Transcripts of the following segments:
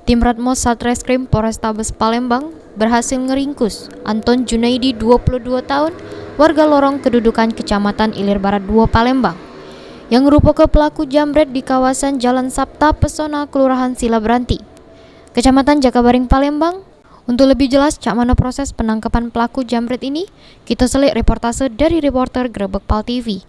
Tim Ratmos Satreskrim Polrestabes Palembang berhasil ngeringkus Anton Junaidi 22 tahun, warga Lorong kedudukan Kecamatan Ilir Barat 2 Palembang, yang merupakan pelaku jambret di kawasan Jalan Sapta Pesona, Kelurahan Silabranti, Kecamatan Jakabaring, Palembang. Untuk lebih jelas cak mana proses penangkapan pelaku jambret ini, kita selik reportase dari reporter Grebek Pal TV.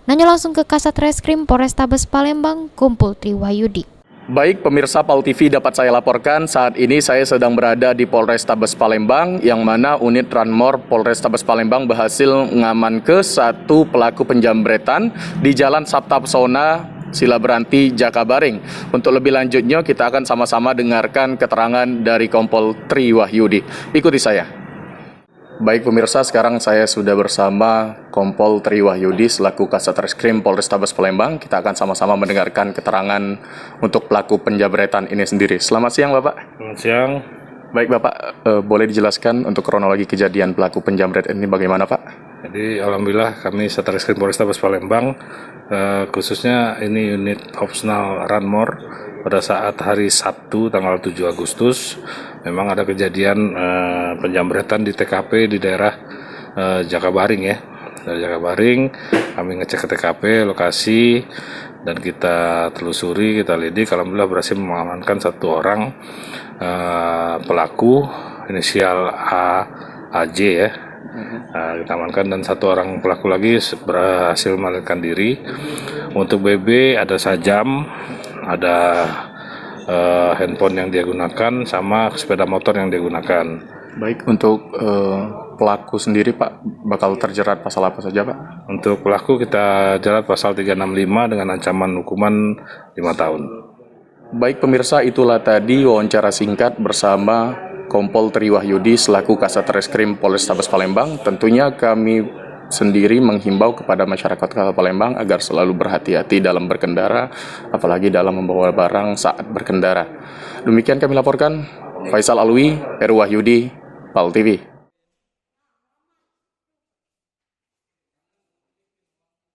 Nanya langsung ke Kasat Reskrim Polrestabes Palembang, Kumpul Triwahyudi. Baik, pemirsa Pal TV, dapat saya laporkan saat ini saya sedang berada di Polrestabes Palembang, yang mana unit Ranmor Polrestabes Palembang berhasil mengamankan satu pelaku penjambretan di Jalan Sapta Pesona, Silabranti, Jakabaring. Untuk lebih lanjutnya kita akan sama-sama dengarkan keterangan dari Kompol Triwahyudi. Ikuti saya. Baik pemirsa, sekarang saya sudah bersama Kompol Triwahyudi selaku Kasat Reskrim Polrestabes Palembang. Kita akan sama-sama mendengarkan keterangan untuk pelaku penjambretan ini sendiri. Selamat siang Bapak. Selamat siang. Baik Bapak, boleh dijelaskan untuk kronologi kejadian pelaku penjambret ini bagaimana Pak? Jadi alhamdulillah kami Satreskrim Polrestabes Palembang, khususnya ini unit opsional Ranmor, pada saat hari Sabtu tanggal 7 Agustus memang ada kejadian penjambretan di TKP di daerah Jakabaring ya. Dari Jakabaring kami ngecek ke TKP lokasi dan kita telusuri, kita lidik, alhamdulillah berhasil mengamankan satu orang pelaku inisial AJ ya. Kita amankan, dan satu orang pelaku lagi berhasil melarikan diri. Untuk BB ada sajam, ada handphone yang dia gunakan, sama sepeda motor yang dia gunakan. Baik, untuk pelaku sendiri Pak, bakal terjerat pasal apa saja Pak? Untuk pelaku kita jerat pasal 365 dengan ancaman hukuman 5 tahun. Baik pemirsa, itulah tadi wawancara singkat bersama Kompol Triwahyudi selaku Kasat Reskrim Polrestabes Palembang. Tentunya kami sendiri menghimbau kepada masyarakat Kota Palembang agar selalu berhati-hati dalam berkendara, apalagi dalam membawa barang saat berkendara. Demikian kami laporkan, Faisal Alwi, Heru Wahyudi, Pal TV.